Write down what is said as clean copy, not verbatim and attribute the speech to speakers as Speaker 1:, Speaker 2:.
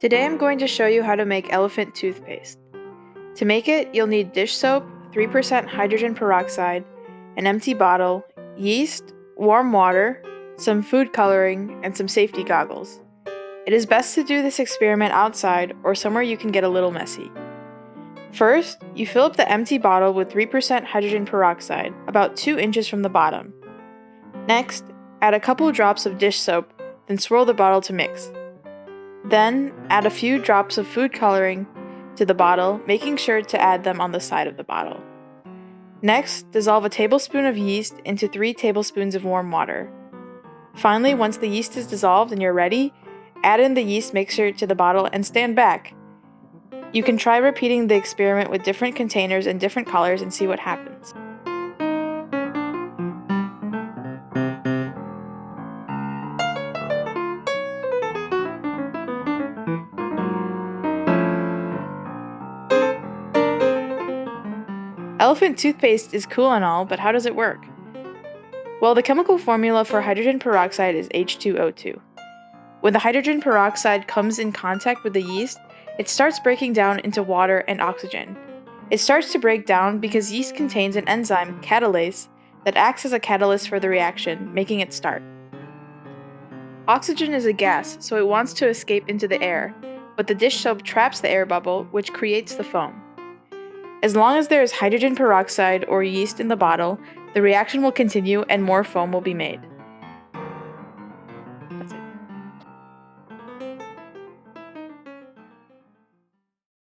Speaker 1: Today I'm going to show you how to make elephant toothpaste. To make it, you'll need dish soap, 3% hydrogen peroxide, an empty bottle, yeast, warm water, some food coloring, and some safety goggles. It is best to do this experiment outside or somewhere you can get a little messy. First, you fill up the empty bottle with 3% hydrogen peroxide, about 2 inches from the bottom. Next, add a couple drops of dish soap, then swirl the bottle to mix. Then, add a few drops of food coloring to the bottle, making sure to add them on the side of the bottle. Next, dissolve a tablespoon of yeast into 3 tablespoons of warm water. Finally, once the yeast is dissolved and you're ready, add in the yeast mixture to the bottle and stand back. You can try repeating the experiment with different containers and different colors and see what happens. Elephant toothpaste is cool and all, but how does it work? Well, the chemical formula for hydrogen peroxide is H2O2. When the hydrogen peroxide comes in contact with the yeast, it starts breaking down into water and oxygen. It starts to break down because yeast contains an enzyme, catalase, that acts as a catalyst for the reaction, making it start. Oxygen is a gas, so it wants to escape into the air, but the dish soap traps the air bubble, which creates the foam. As long as there is hydrogen peroxide or yeast in the bottle, the reaction will continue and more foam will be made.